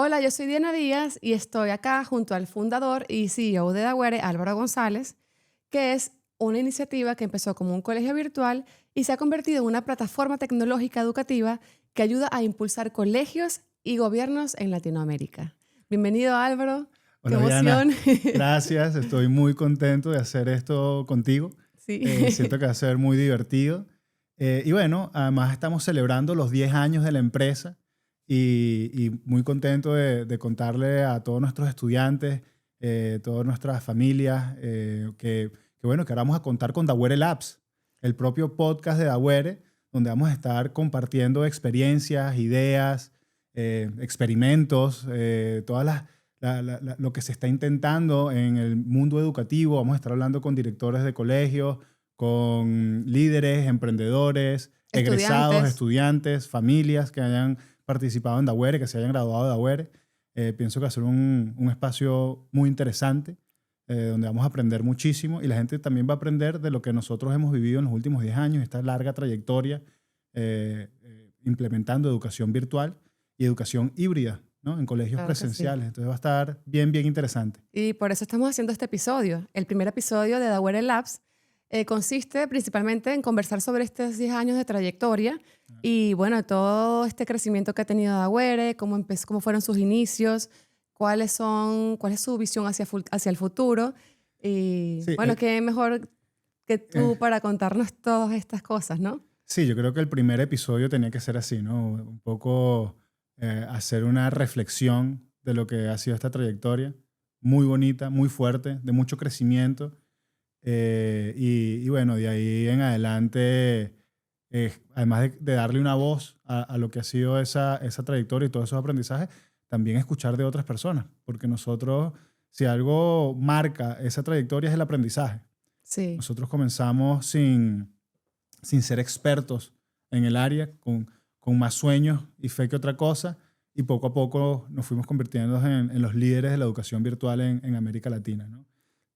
Hola, yo soy Diana Díaz y estoy acá junto al fundador y CEO de Dawere, Álvaro González, que es una iniciativa que empezó como un colegio virtual y se ha convertido en una plataforma tecnológica educativa que ayuda a impulsar colegios y gobiernos en Latinoamérica. Bienvenido, Álvaro. ¡Qué Hola Diana, emoción! gracias, estoy muy contento de hacer esto contigo. Sí. Siento que va a ser muy divertido. Y bueno, además estamos celebrando los 10 años de la empresa y muy contento de contarle a todos nuestros estudiantes, todas nuestras familias, bueno, que ahora vamos a contar con Dawere Labs, el propio podcast de Dawere, donde vamos a estar compartiendo experiencias, ideas, experimentos, todas lo que se está intentando en el mundo educativo. Vamos a estar hablando con directores de colegios, con líderes, emprendedores, egresados, Estudiantes. estudiantes, familias que hayan participado en Dawere, que se hayan graduado de Dawere. Pienso que va a ser un espacio muy interesante donde vamos a aprender muchísimo y la gente también va a aprender de lo que nosotros hemos vivido en los últimos 10 años, esta larga trayectoria implementando educación virtual y educación híbrida, ¿no? En colegios Claro que sí. presenciales. Entonces va a estar bien, bien interesante. Y por eso estamos haciendo este episodio. El primer episodio de Dawere Labs consiste principalmente en conversar sobre estos 10 años de trayectoria y, bueno, todo este crecimiento que ha tenido Dawere, cómo fueron sus inicios, cuál es su visión hacia el futuro. Y, Sí, bueno, qué mejor que eh, tú para contarnos todas estas cosas, ¿no? sí, yo creo que el primer episodio tenía que ser así, ¿no? Un poco hacer una reflexión de lo que ha sido esta trayectoria, muy bonita, muy fuerte, de mucho crecimiento. Y bueno, de ahí en adelante, además de darle una voz a lo que ha sido esa trayectoria y todos esos aprendizajes, también escuchar de otras personas, porque nosotros, si algo marca esa trayectoria es el aprendizaje. Sí. Nosotros comenzamos sin ser expertos en el área, con más sueños y fe que otra cosa, y poco a poco nos fuimos convirtiendo en los líderes de la educación virtual en América Latina, ¿no?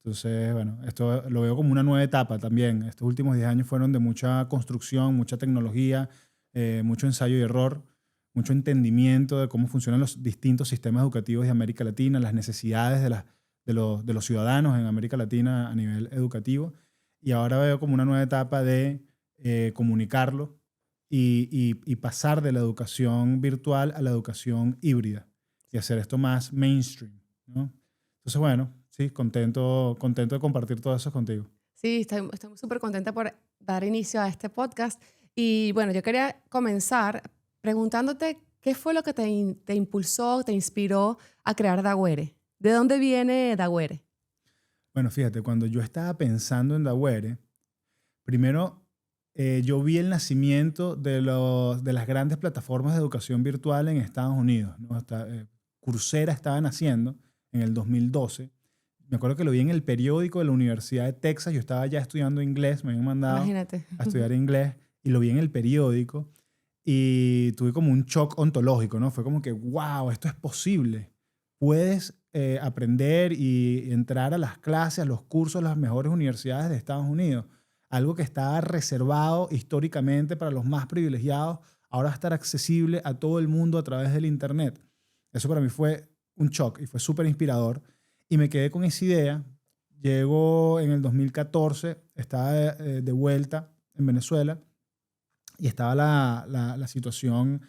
Entonces, bueno, esto lo veo como una nueva etapa también. Estos últimos 10 años fueron de mucha construcción, mucha tecnología, mucho ensayo y error, mucho entendimiento de cómo funcionan los distintos sistemas educativos de América Latina, las necesidades de los ciudadanos en América Latina a nivel educativo. Y ahora veo como una nueva etapa de comunicarlo y pasar de la educación virtual a la educación híbrida y hacer esto más mainstream, ¿no? Entonces, bueno, sí, contento de compartir todo eso contigo. Sí, estoy súper contenta por dar inicio a este podcast. Y bueno, yo quería comenzar preguntándote qué fue lo que te impulsó, te inspiró a crear Dawere. ¿De dónde viene Dawere? Bueno, fíjate, cuando yo estaba pensando en Dawere, primero yo vi el nacimiento de las grandes plataformas de educación virtual en Estados Unidos, ¿no? Coursera estaba naciendo en el 2012. Me acuerdo que lo vi en el periódico de la Universidad de Texas. Yo estaba ya estudiando inglés, me habían mandado Imagínate. a estudiar inglés y lo vi en el periódico y tuve como un shock ontológico, ¿no? Fue como que, wow, esto es posible. Puedes aprender y entrar a las clases, a los cursos de las mejores universidades de Estados Unidos. Algo que estaba reservado históricamente para los más privilegiados, ahora va a estar accesible a todo el mundo a través del Internet. Eso para mí fue un shock y fue súper inspirador. Y me quedé con esa idea. Llego en el 2014, estaba de vuelta en Venezuela y estaba la situación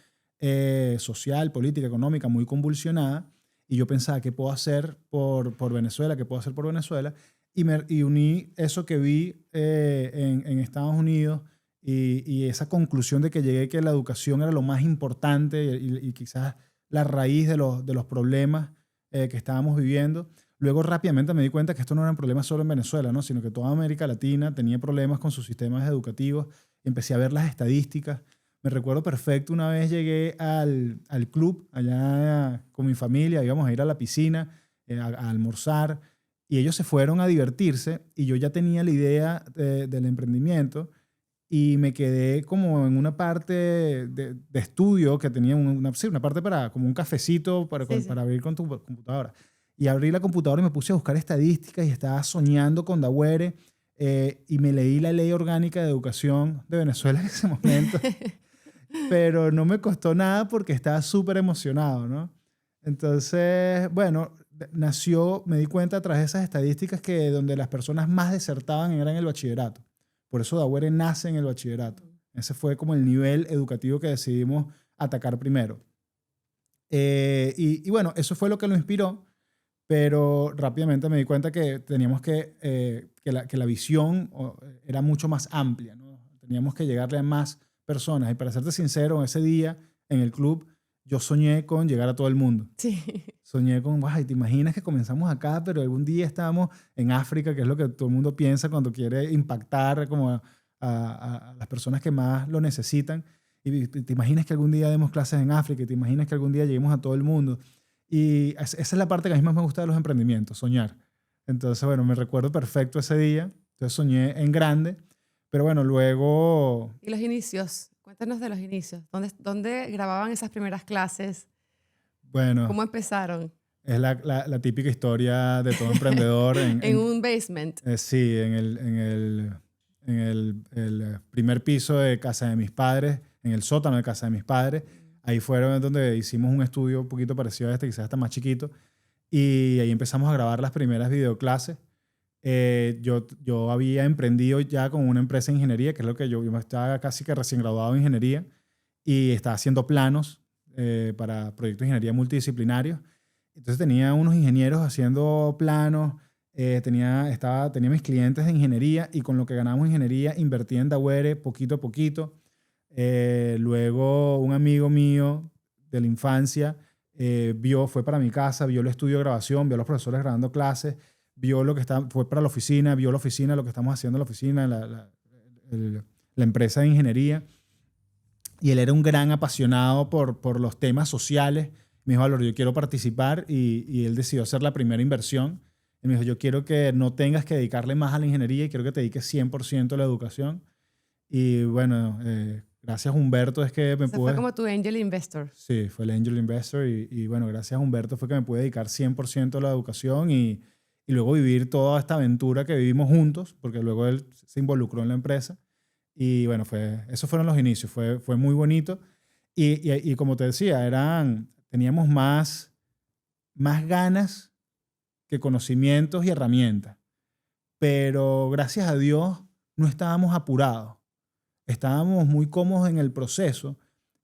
social, política, económica muy convulsionada. Y yo pensaba, ¿qué puedo hacer por Venezuela? ¿Qué puedo hacer por Venezuela? Y uní eso que vi en Estados Unidos y esa conclusión de que llegué que la educación era lo más importante y quizás la raíz de los problemas que estábamos viviendo. Luego rápidamente me di cuenta que esto no era un problema solo en Venezuela, ¿no? Sino que toda América Latina tenía problemas con sus sistemas educativos. Empecé a ver las estadísticas. Me recuerdo perfecto, una vez llegué al club allá con mi familia, íbamos a ir a la piscina a almorzar y ellos se fueron a divertirse y yo ya tenía la idea del emprendimiento y me quedé como en una parte de estudio que tenía sí, una parte para como un cafecito Sí, sí. para abrir con tu computadora. Y abrí la computadora y me puse a buscar estadísticas y estaba soñando con Dawere y me leí la Ley Orgánica de Educación de Venezuela en ese momento, pero no me costó nada porque estaba súper emocionado, ¿no? Entonces, bueno, nació, me di cuenta tras esas estadísticas que donde las personas más desertaban era en el bachillerato. Por eso Dagüere nace en el bachillerato. Ese fue como el nivel educativo que decidimos atacar primero. Y bueno, eso fue lo que lo inspiró, pero rápidamente me di cuenta que teníamos que la visión era mucho más amplia, ¿no? Teníamos que llegarle a más personas. Y para serte sincero, ese día en el club yo soñé con llegar a todo el mundo. Sí. Soñé con, guay, ¿te imaginas que comenzamos acá, pero algún día estamos en África, que es lo que todo el mundo piensa cuando quiere impactar como a las personas que más lo necesitan? Y te imaginas que algún día demos clases en África, y te imaginas que algún día lleguemos a todo el mundo. Y esa es la parte que a mí más me gusta de los emprendimientos, soñar. Entonces, bueno, me recuerdo perfecto ese día. Entonces soñé en grande, pero bueno, luego... ¿Y los inicios? Cuéntanos de los inicios. ¿Dónde grababan esas primeras clases? Bueno, ¿Cómo empezaron? es la típica historia de todo emprendedor. En un basement. Sí, en el primer piso de casa de mis padres, en el sótano de casa de mis padres. Ahí fueron donde hicimos un estudio un poquito parecido a este, quizás hasta más chiquito. Y ahí empezamos a grabar las primeras videoclases. Yo había emprendido ya con una empresa de ingeniería, que es lo que yo estaba casi que recién graduado en ingeniería, y estaba haciendo planos para proyectos de ingeniería multidisciplinarios. Entonces tenía unos ingenieros haciendo planos, tenía mis clientes de ingeniería, y con lo que ganábamos en ingeniería invertía en Dagüere poquito a poquito. Luego un amigo mío de la infancia fue para mi casa, vio el estudio de grabación, vio a los profesores grabando clases, fue para la oficina, vio la oficina, lo que estamos haciendo en la oficina, la empresa de ingeniería. Y él era un gran apasionado por los temas sociales. Me dijo, Álvaro, yo quiero participar, y él decidió hacer la primera inversión. Y me dijo, yo quiero que no tengas que dedicarle más a la ingeniería y quiero que te dediques 100% a la educación. Y bueno, gracias a Humberto es que me Fue como tu angel investor. Sí, fue el angel investor, y bueno, gracias a Humberto fue que me pude dedicar 100% a la educación, y luego vivir toda esta aventura que vivimos juntos, porque luego él se involucró en la empresa. Y bueno, esos fueron los inicios, fue muy bonito. Y como te decía, teníamos más ganas que conocimientos y herramientas. Pero gracias a Dios no estábamos apurados. Estábamos muy cómodos en el proceso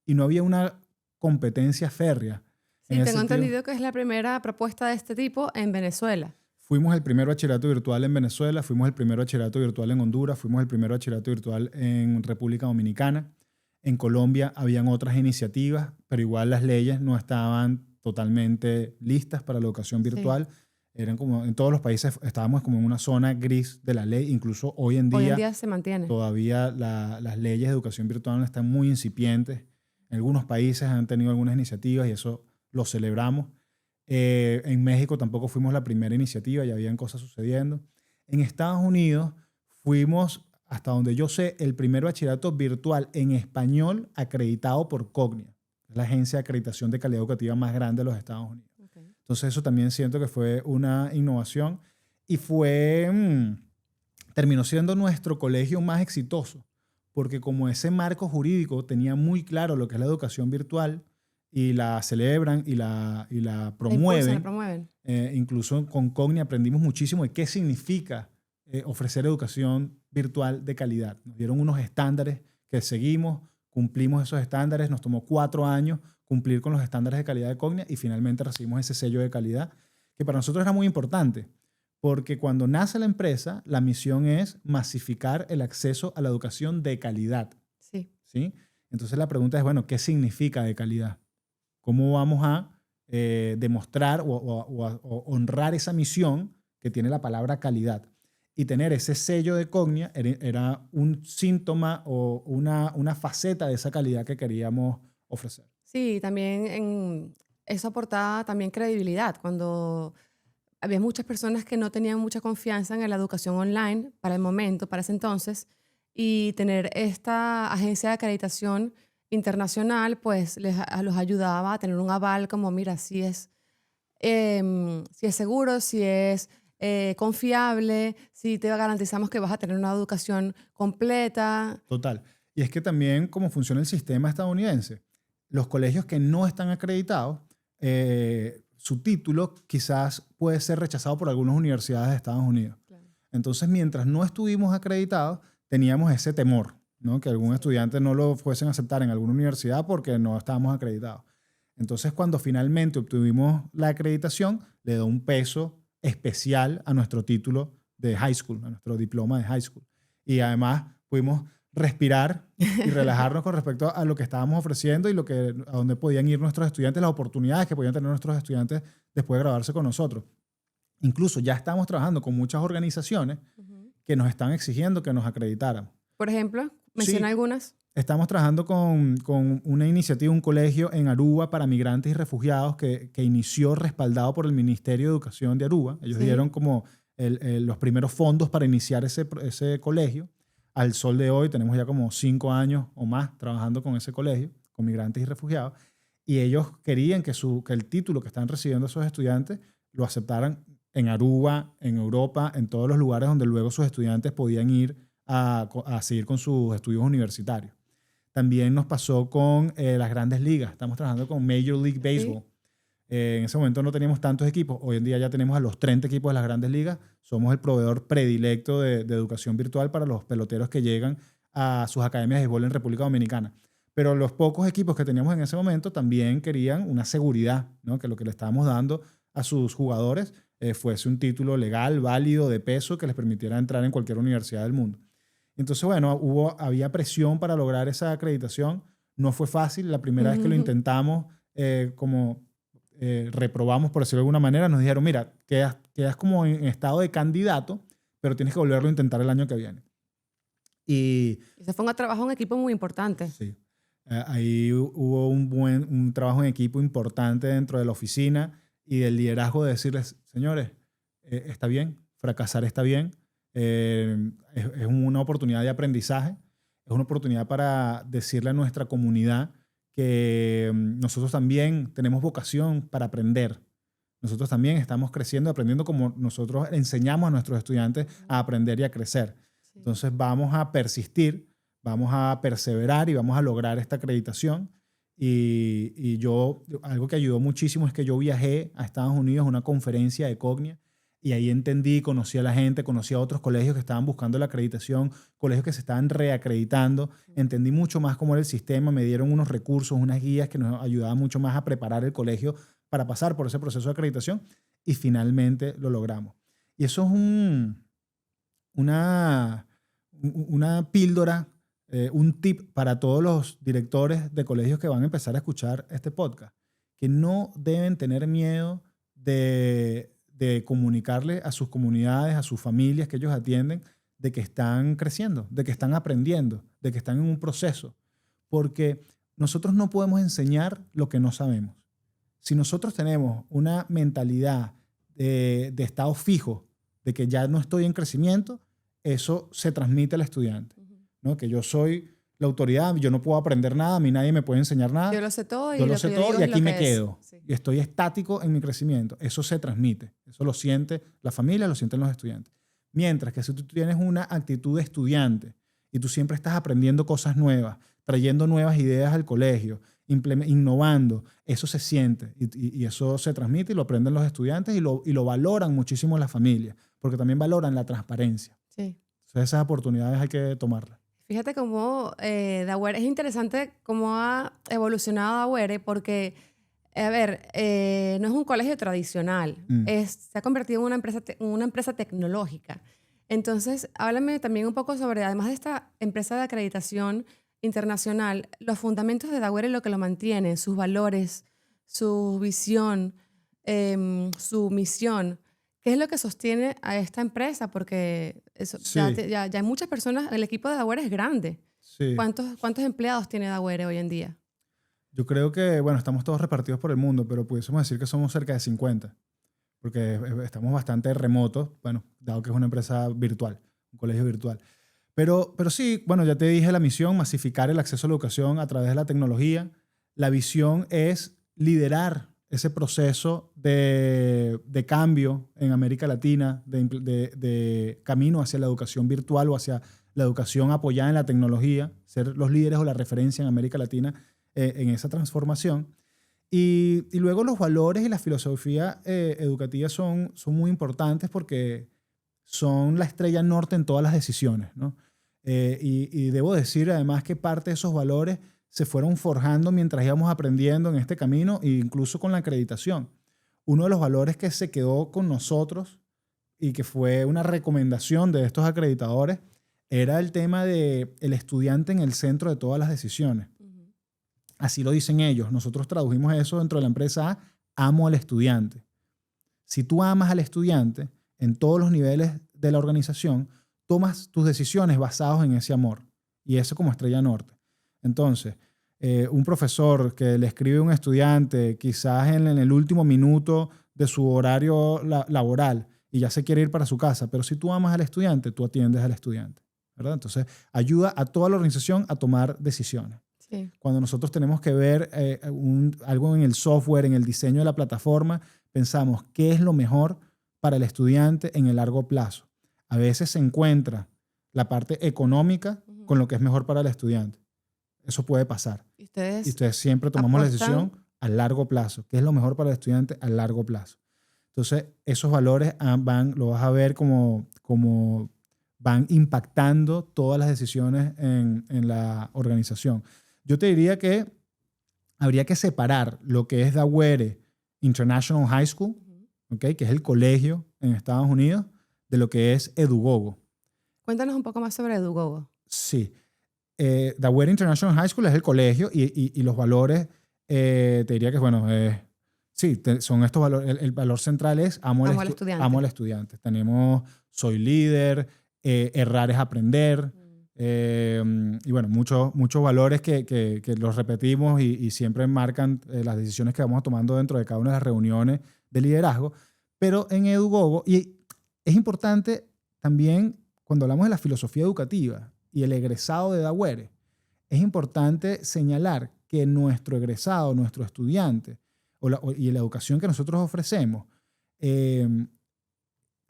y no había una competencia férrea. Sí, tengo entendido que es la primera propuesta de este tipo en Venezuela. Fuimos el primer bachillerato virtual en Venezuela, fuimos el primer bachillerato virtual en Honduras, fuimos el primer bachillerato virtual en República Dominicana. En Colombia habían otras iniciativas, pero igual las leyes no estaban totalmente listas para la educación virtual. Sí. Eran como en todos los países estábamos como en una zona gris de la ley. Incluso hoy en día se mantiene. Todavía las leyes de educación virtual están muy incipientes. En algunos países han tenido algunas iniciativas y eso lo celebramos. En México tampoco fuimos la primera iniciativa, ya habían cosas sucediendo. En Estados Unidos fuimos, hasta donde yo sé, el primer bachillerato virtual en español acreditado por Cognia, la agencia de acreditación de calidad educativa más grande de los Estados Unidos. Okay. Entonces eso también siento que fue una innovación y terminó siendo nuestro colegio más exitoso, porque como ese marco jurídico tenía muy claro lo que es la educación virtual, y la celebran y la promueven. La promueven. Incluso con Cognia aprendimos muchísimo de qué significa ofrecer educación virtual de calidad. Nos dieron unos estándares que seguimos, cumplimos esos estándares, nos tomó 4 años cumplir con los estándares de calidad de Cognia y finalmente recibimos ese sello de calidad, que para nosotros era muy importante, porque cuando nace la empresa, la misión es masificar el acceso a la educación de calidad. Sí. ¿Sí? Entonces la pregunta es, bueno, ¿qué significa de calidad? ¿Cómo vamos a demostrar o honrar esa misión que tiene la palabra calidad? Y tener ese sello de Cognia era un síntoma o una faceta de esa calidad que queríamos ofrecer. Sí, también eso aportaba también credibilidad. Cuando había muchas personas que no tenían mucha confianza en la educación online para el momento, para ese entonces, y tener esta agencia de acreditación internacional, pues los ayudaba a tener un aval como, mira, si es seguro, si es confiable, si te garantizamos que vas a tener una educación completa. Total. Y es que también como funciona el sistema estadounidense, los colegios que no están acreditados su título quizás puede ser rechazado por algunas universidades de Estados Unidos. Claro. Entonces, mientras no estuvimos acreditados, teníamos ese temor, ¿no? Que algún estudiante no lo fuesen a aceptar en alguna universidad porque no estábamos acreditados. Entonces, cuando finalmente obtuvimos la acreditación, le dio un peso especial a nuestro título de high school, a nuestro diploma de high school. Y además pudimos respirar y relajarnos con respecto a lo que estábamos ofreciendo y a dónde podían ir nuestros estudiantes, las oportunidades que podían tener nuestros estudiantes después de graduarse con nosotros. Incluso ya estamos trabajando con muchas organizaciones que nos están exigiendo que nos acreditáramos. Por ejemplo, menciona algunas. Estamos trabajando con una iniciativa, un colegio en Aruba para migrantes y refugiados que inició respaldado por el Ministerio de Educación de Aruba. Ellos dieron como los primeros fondos para iniciar ese colegio. Al sol de hoy tenemos ya como 5 años o más trabajando con ese colegio, con migrantes y refugiados. Y ellos querían que el título que están recibiendo esos estudiantes lo aceptaran en Aruba, en Europa, en todos los lugares donde luego sus estudiantes podían ir a seguir con sus estudios universitarios. También nos pasó con las grandes ligas. Estamos trabajando con Major League Baseball. En ese momento no teníamos tantos equipos. Hoy en día ya tenemos a los 30 equipos de las grandes ligas. Somos el proveedor predilecto de educación virtual para los peloteros que llegan a sus academias de béisbol en República Dominicana. Pero los pocos equipos que teníamos en ese momento también querían una seguridad, ¿no? Que lo que le estábamos dando a sus jugadores fuese un título legal, válido, de peso, que les permitiera entrar en cualquier universidad del mundo. Entonces, bueno, había presión para lograr esa acreditación. No fue fácil. La primera vez que lo intentamos, reprobamos, por decirlo de alguna manera, nos dijeron, mira, quedas como en estado de candidato, pero tienes que volverlo a intentar el año que viene. Y se fue un trabajo en equipo muy importante. Sí. Ahí hubo un trabajo en equipo importante dentro de la oficina y del liderazgo de decirles, señores, está bien, fracasar está bien. Es una oportunidad de aprendizaje, es una oportunidad para decirle a nuestra comunidad que nosotros también tenemos vocación para aprender. Nosotros también estamos creciendo, aprendiendo como nosotros enseñamos a nuestros estudiantes a aprender y a crecer. Sí. Entonces vamos a persistir, vamos a perseverar y vamos a lograr esta acreditación. Y algo que ayudó muchísimo es que yo viajé a Estados Unidos a una conferencia de Cognia. Y ahí entendí, conocí a la gente, conocí a otros colegios que estaban buscando la acreditación, colegios que se estaban reacreditando. Entendí mucho más cómo era el sistema, me dieron unos recursos, unas guías que nos ayudaban mucho más a preparar el colegio para pasar por ese proceso de acreditación y finalmente lo logramos. Y eso es una píldora, un tip para todos los directores de colegios que van a empezar a escuchar este podcast, que no deben tener miedo de comunicarle a sus comunidades, a sus familias que ellos atienden, de que están creciendo, de que están aprendiendo, de que están en un proceso. Porque nosotros no podemos enseñar lo que no sabemos. Si nosotros tenemos una mentalidad de estado fijo, de que ya no estoy en crecimiento, eso se transmite al estudiante, ¿no? Que yo soy la autoridad, yo no puedo aprender nada, a mí nadie me puede enseñar nada. Yo lo sé todo y aquí me quedo. Sí. Y estoy estático en mi crecimiento. Eso se transmite. Eso lo siente la familia, lo sienten los estudiantes. Mientras que si tú tienes una actitud de estudiante y tú siempre estás aprendiendo cosas nuevas, trayendo nuevas ideas al colegio, innovando, eso se siente y eso se transmite y lo aprenden los estudiantes y lo valoran muchísimo las familias, porque también valoran la transparencia. Sí. Entonces esas oportunidades hay que tomarlas. Fíjate cómo Dawere, es interesante cómo ha evolucionado Dawere porque, a ver, no es un colegio tradicional, se ha convertido en una empresa tecnológica. Entonces, háblame también un poco sobre, además de esta empresa de acreditación internacional, los fundamentos de Dawere, lo que lo mantiene, sus valores, su visión, su misión. ¿Qué es lo que sostiene a esta empresa? Porque eso, sí. ya hay muchas personas, el equipo de Dawere es grande. Sí. ¿Cuántos empleados tiene Dawere hoy en día? Yo creo que, bueno, estamos todos repartidos por el mundo, pero pudiésemos decir que somos cerca de 50, porque estamos bastante remotos, bueno, dado que es una empresa virtual, un colegio virtual. Pero sí, bueno, ya te dije la misión, masificar el acceso a la educación a través de la tecnología. La visión es liderar ese proceso de cambio en América Latina, de camino hacia la educación virtual o hacia la educación apoyada en la tecnología, ser los líderes o la referencia en América Latina en esa transformación. Y luego los valores y la filosofía educativa son muy importantes porque son la estrella norte en todas las decisiones, ¿no? Y debo decir además que parte de esos valores se fueron forjando mientras íbamos aprendiendo en este camino e incluso con la acreditación. Uno de los valores que se quedó con nosotros y que fue una recomendación de estos acreditadores era el tema de el estudiante en el centro de todas las decisiones. Así lo dicen ellos. Nosotros tradujimos eso dentro de la empresa amo al estudiante. Si tú amas al estudiante en todos los niveles de la organización, tomas tus decisiones basadas en ese amor. Y eso como estrella norte. Entonces, un profesor que le escribe a un estudiante quizás en el último minuto de su horario laboral y ya se quiere ir para su casa, pero si tú amas al estudiante, tú atiendes al estudiante, ¿verdad? Entonces, ayuda a toda la organización a tomar decisiones. Sí. Cuando nosotros tenemos que ver algo en el software, en el diseño de la plataforma, pensamos qué es lo mejor para el estudiante en el largo plazo. A veces se encuentra la parte económica con lo que es mejor para el estudiante. Eso puede pasar. Y ustedes siempre tomamos la decisión a largo plazo. ¿Qué es lo mejor para el estudiante a largo plazo? Entonces, esos valores lo vas a ver como van impactando todas las decisiones en la organización. Yo te diría que habría que separar lo que es Dagüere International High School, ¿okay? Que es el colegio en Estados Unidos, de lo que es Edugogo. Cuéntanos un poco más sobre Edugogo. Sí. Dagüere International High School es el colegio y los valores, te diría que, bueno, son estos valores. El valor central es amo al estudiante. Amo al estudiante. Tenemos soy líder, errar es aprender. Y bueno, muchos valores que los repetimos y siempre marcan las decisiones que vamos tomando dentro de cada una de las reuniones de liderazgo. Pero en Edugogo, y es importante también cuando hablamos de la filosofía educativa y el egresado de Dagüere, es importante señalar que nuestro egresado, nuestro estudiante y la educación que nosotros ofrecemos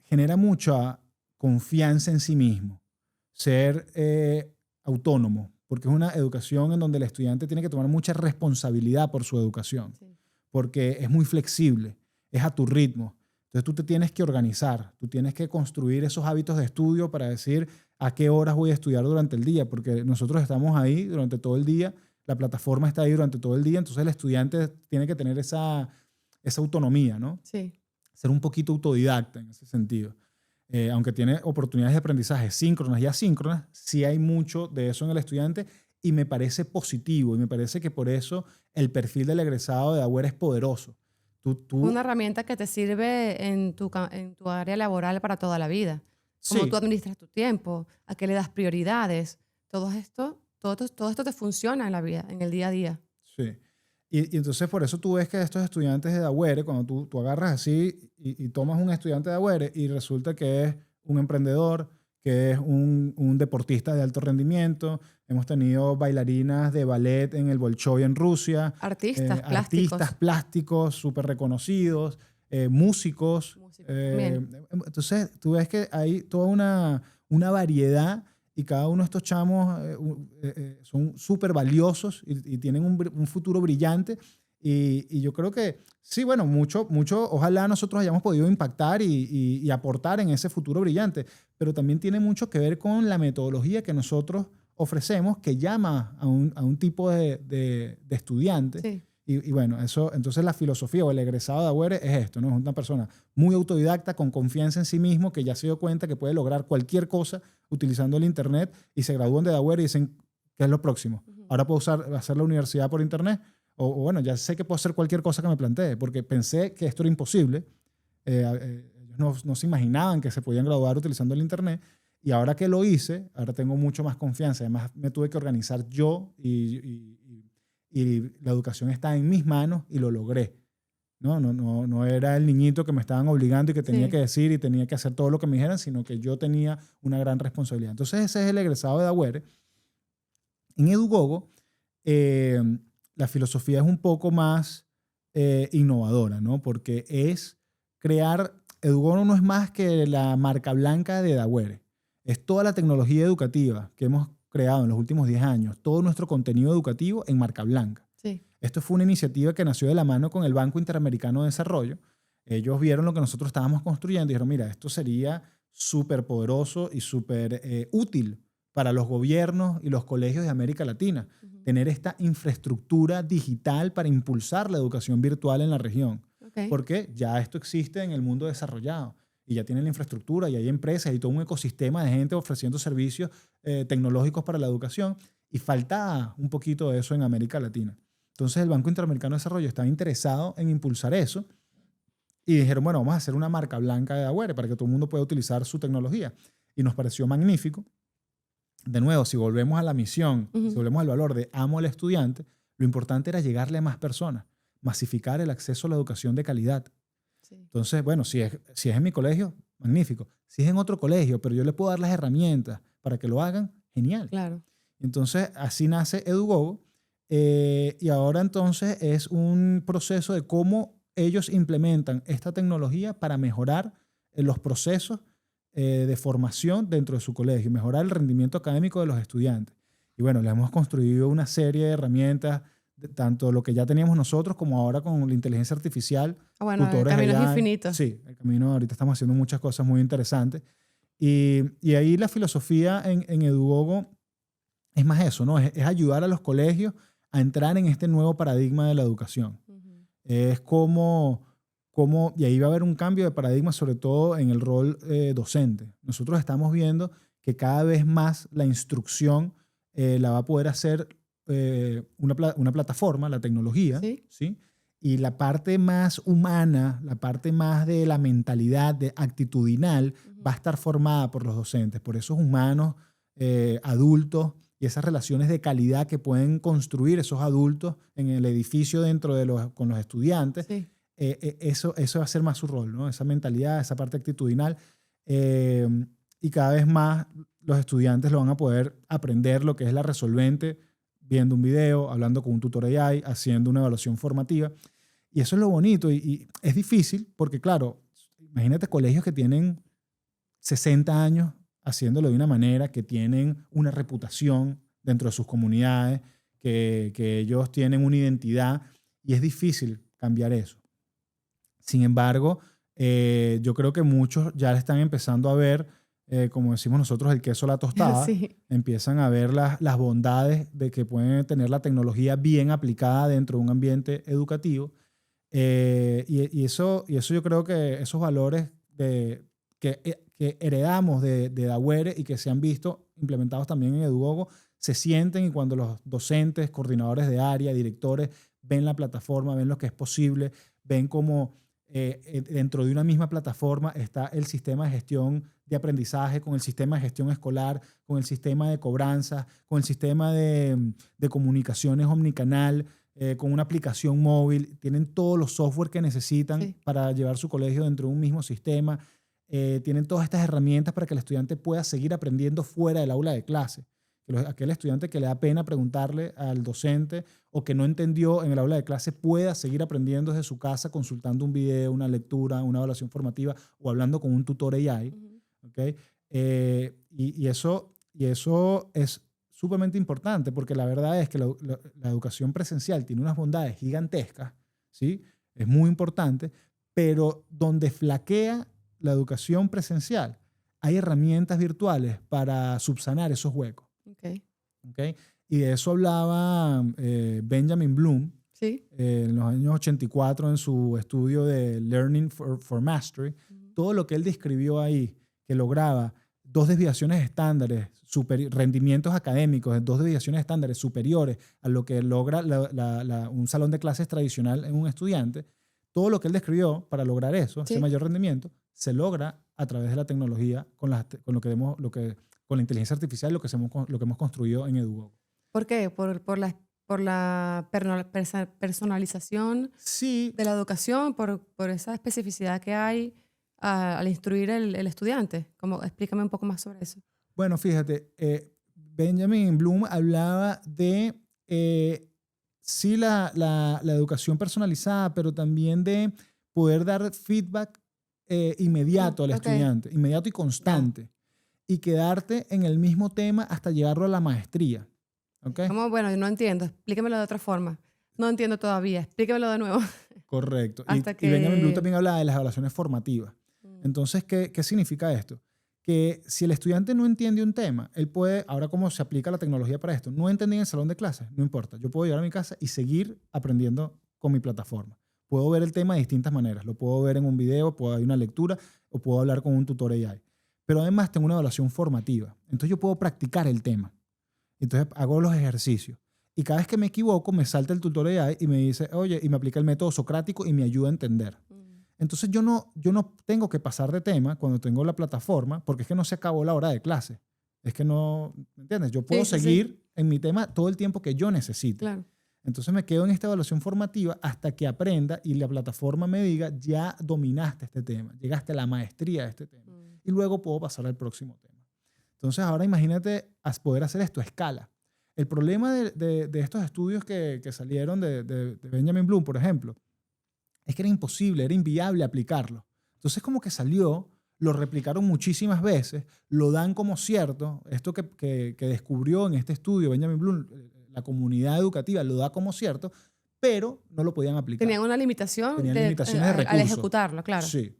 genera mucha confianza en sí mismo. Ser autónomo, porque es una educación en donde el estudiante tiene que tomar mucha responsabilidad por su educación, porque es muy flexible, es a tu ritmo. Entonces tú te tienes que organizar, tú tienes que construir esos hábitos de estudio para decir a qué horas voy a estudiar durante el día, porque nosotros estamos ahí durante todo el día, la plataforma está ahí durante todo el día, entonces el estudiante tiene que tener esa autonomía, ¿no? Sí. Ser un poquito autodidacta en ese sentido. Aunque tiene oportunidades de aprendizaje síncronas y asíncronas, sí hay mucho de eso en el estudiante y me parece positivo y me parece que por eso el perfil del egresado de Dagüere es poderoso. Una herramienta que te sirve en tu área laboral para toda la vida. Cómo tú administras tu tiempo, a qué le das prioridades. Todo esto te funciona en la vida, en el día a día. Sí. Y entonces por eso tú ves que estos estudiantes de Dagüere, cuando tú agarras así y tomas un estudiante de Dagüere y resulta que es un emprendedor, que es un deportista de alto rendimiento. Hemos tenido bailarinas de ballet en el Bolshoi en Rusia. Artistas plásticos súper reconocidos, músicos. Entonces tú ves que hay toda una variedad y cada uno de estos chamos son súper valiosos y tienen un futuro brillante. Y yo creo que sí, bueno, mucho, ojalá nosotros hayamos podido impactar y aportar en ese futuro brillante, pero también tiene mucho que ver con la metodología que nosotros ofrecemos que llama a un tipo de estudiante. Sí. Y bueno, entonces la filosofía o el egresado de Dagüere es esto, ¿no? Es una persona muy autodidacta, con confianza en sí mismo, que ya se dio cuenta que puede lograr cualquier cosa utilizando el internet y se gradúan de Dagüere y dicen, ¿qué es lo próximo? Ahora puedo hacer la universidad por internet o bueno, ya sé que puedo hacer cualquier cosa que me plantee porque pensé que esto era imposible. Ellos no se imaginaban que se podían graduar utilizando el internet y ahora que lo hice, ahora tengo mucho más confianza. Además, me tuve que organizar yo y la educación está en mis manos y lo logré. No era el niñito que me estaban obligando y que tenía que decir y tenía que hacer todo lo que me dijeran, sino que yo tenía una gran responsabilidad. Entonces ese es el egresado de Dagüere. En Edugogo, la filosofía es un poco más innovadora, ¿no? Porque es crear... Edugogo no es más que la marca blanca de Dagüere. Es toda la tecnología educativa que hemos creado en los últimos 10 años, todo nuestro contenido educativo en marca blanca. Sí. Esto fue una iniciativa que nació de la mano con el Banco Interamericano de Desarrollo. Ellos vieron lo que nosotros estábamos construyendo y dijeron, mira, esto sería súper poderoso y súper útil para los gobiernos y los colegios de América Latina, tener esta infraestructura digital para impulsar la educación virtual en la región. Porque ya esto existe en el mundo desarrollado y ya tienen la infraestructura y hay empresas y todo un ecosistema de gente ofreciendo servicios tecnológicos para la educación y falta un poquito de eso en América Latina. Entonces el Banco Interamericano de Desarrollo estaba interesado en impulsar eso y dijeron, bueno, vamos a hacer una marca blanca de Agüere para que todo el mundo pueda utilizar su tecnología. Y nos pareció magnífico. De nuevo, si volvemos a la misión, si volvemos al valor de amo al estudiante, lo importante era llegarle a más personas, masificar el acceso a la educación de calidad. Sí. Entonces, bueno, si es en mi colegio, magnífico. Si es en otro colegio, pero yo le puedo dar las herramientas para que lo hagan, genial. Claro. Entonces, así nace Edugogo. Y ahora entonces es un proceso de cómo ellos implementan esta tecnología para mejorar los procesos de formación dentro de su colegio, mejorar el rendimiento académico de los estudiantes. Y bueno, le hemos construido una serie de herramientas, tanto lo que ya teníamos nosotros como ahora con la inteligencia artificial. Bueno, el camino es infinito. Sí, el camino, ahorita estamos haciendo muchas cosas muy interesantes. Y ahí la filosofía en Edugogo es más eso, ¿no? Es ayudar a los colegios a entrar en este nuevo paradigma de la educación. Es como, y ahí va a haber un cambio de paradigma, sobre todo en el rol docente. Nosotros estamos viendo que cada vez más la instrucción la va a poder hacer una plataforma, la tecnología, ¿sí? ¿sí? Y la parte más humana, la parte más de la mentalidad actitudinal, va a estar formada por los docentes, por esos humanos adultos y esas relaciones de calidad que pueden construir esos adultos en el edificio con los estudiantes. Sí. Eso va a ser más su rol, ¿no? Esa mentalidad, esa parte actitudinal. Y cada vez más los estudiantes lo van a poder aprender lo que es la resolvente, viendo un video, hablando con un tutor AI, haciendo una evaluación formativa. Y eso es lo bonito. Y es difícil porque, claro, imagínate colegios que tienen 60 años haciéndolo de una manera, que tienen una reputación dentro de sus comunidades, que ellos tienen una identidad y es difícil cambiar eso. Sin embargo, yo creo que muchos ya están empezando a ver, como decimos nosotros, el queso a la tostada. Sí. Empiezan a ver las bondades de que pueden tener la tecnología bien aplicada dentro de un ambiente educativo. Y eso yo creo que esos valores que heredamos de Dagüere y que se han visto implementados también en Edugogo se sienten, y cuando los docentes, coordinadores de área, directores ven la plataforma, ven lo que es posible, ven cómo dentro de una misma plataforma está el sistema de gestión de aprendizaje, con el sistema de gestión escolar, con el sistema de cobranza, con el sistema de comunicaciones omnicanal, con una aplicación móvil. Tienen todos los software que necesitan para llevar su colegio dentro de un mismo sistema. Tienen todas estas herramientas para que el estudiante pueda seguir aprendiendo fuera del aula de clase. Aquel estudiante que le da pena preguntarle al docente o que no entendió en el aula de clase pueda seguir aprendiendo desde su casa consultando un video, una lectura, una evaluación formativa o hablando con un tutor AI. ¿Okay? Y eso es sumamente importante porque la verdad es que la educación presencial tiene unas bondades gigantescas, ¿sí? Es muy importante, pero donde flaquea la educación presencial, hay herramientas virtuales para subsanar esos huecos. Okay. Y de eso hablaba Benjamin Bloom en los años 84 en su estudio de Learning for Mastery. Todo lo que él describió ahí, que lograba 2 desviaciones estándares, rendimientos académicos de 2 desviaciones estándares superiores a lo que logra un salón de clases tradicional en un estudiante, todo lo que él describió para lograr eso, ese mayor rendimiento, se logra a través de la tecnología con la inteligencia artificial, lo que hemos construido en Edugogo. ¿Por qué? ¿Por la personalización de la educación? ¿Por esa especificidad que hay al instruir el estudiante? Explícame un poco más sobre eso. Bueno, fíjate, Benjamin Bloom hablaba de sí la educación personalizada, pero también de poder dar feedback inmediato al estudiante, inmediato y constante. Y quedarte en el mismo tema hasta llevarlo a la maestría. ¿Okay? ¿Cómo? Bueno, no entiendo. Explíquemelo de otra forma. No entiendo todavía. Explíquemelo de nuevo. Correcto. Hasta Y Benjamin Bloom que... también habla de las evaluaciones formativas. Entonces, ¿qué significa esto? Que si el estudiante no entiende un tema, él puede, ahora cómo se aplica la tecnología para esto, no entendí en el salón de clases, no importa. Yo puedo llegar a mi casa y seguir aprendiendo con mi plataforma. Puedo ver el tema de distintas maneras. Lo puedo ver en un video, puedo dar una lectura o puedo hablar con un tutor AI. Pero además tengo una evaluación formativa. Entonces yo puedo practicar el tema. Entonces hago los ejercicios. Y cada vez que me equivoco, me salta el tutor AI y me dice, oye, y me aplica el método socrático y me ayuda a entender. Entonces yo no tengo que pasar de tema cuando tengo la plataforma porque es que no se acabó la hora de clase. Es que no, ¿me entiendes? Yo puedo seguir en mi tema todo el tiempo que yo necesite. Claro. Entonces me quedo en esta evaluación formativa hasta que aprenda y la plataforma me diga, ya dominaste este tema, llegaste a la maestría de este tema. Y luego puedo pasar al próximo tema. Entonces ahora imagínate poder hacer esto a escala. El problema de estos estudios que salieron de Benjamin Bloom, por ejemplo, es que era imposible, era inviable aplicarlo. Entonces como que salió, lo replicaron muchísimas veces, lo dan como cierto, esto que descubrió en este estudio Benjamin Bloom, la comunidad educativa lo da como cierto, pero no lo podían aplicar. Tenían una limitación, Tenían limitaciones de recursos. al ejecutarlo, claro. Sí.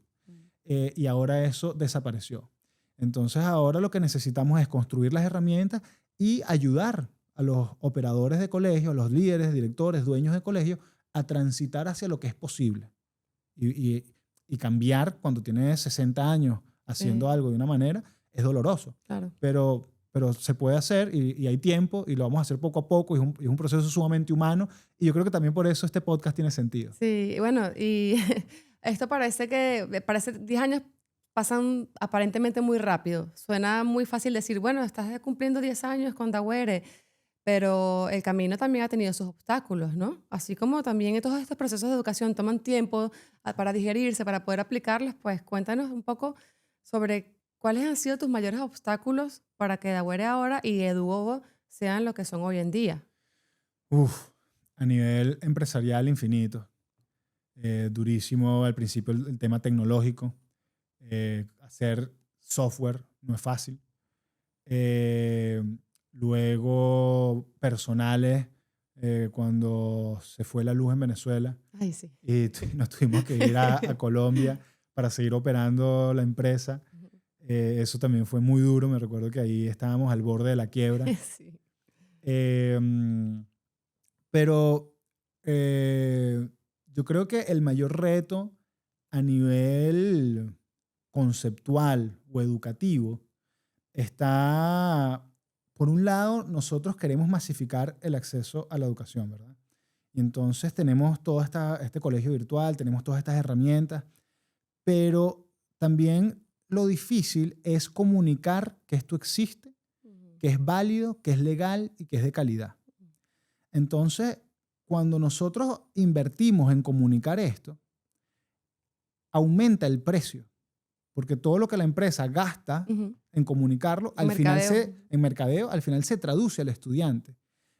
Y ahora eso desapareció. Entonces ahora lo que necesitamos es construir las herramientas y ayudar a los operadores de colegio, a los líderes, directores, dueños de colegio, a transitar hacia lo que es posible. Y cambiar cuando tienes 60 años haciendo algo de una manera es doloroso. Claro. Pero se puede hacer y hay tiempo y lo vamos a hacer poco a poco y es un proceso sumamente humano y yo creo que también por eso este podcast tiene sentido. Sí, bueno, y esto parece 10 años pasan aparentemente muy rápido. Suena muy fácil decir, bueno, estás cumpliendo 10 años con Dawere, pero el camino también ha tenido sus obstáculos, ¿no? Así como también todos estos procesos de educación toman tiempo para digerirse, para poder aplicarlos, pues cuéntanos un poco sobre cuáles han sido tus mayores obstáculos para que Dawere ahora y Eduogo sean lo que son hoy en día. A nivel empresarial infinito. Durísimo al principio el tema tecnológico. Hacer software no es fácil. Luego personales, cuando se fue la luz en Venezuela. Ay, sí. Y nos tuvimos que ir a Colombia para seguir operando la empresa. Eso también fue muy duro. Me recuerdo que ahí estábamos al borde de la quiebra. Sí. Pero yo creo que el mayor reto a nivel conceptual o educativo está, por un lado, nosotros queremos masificar el acceso a la educación, ¿verdad? Y entonces tenemos todo este colegio virtual, tenemos todas estas herramientas, pero también lo difícil es comunicar que esto existe, que es válido, que es legal y que es de calidad. Entonces, cuando nosotros invertimos en comunicar esto, aumenta el precio. Porque todo lo que la empresa gasta en comunicarlo, al final en mercadeo, al final se traduce al estudiante.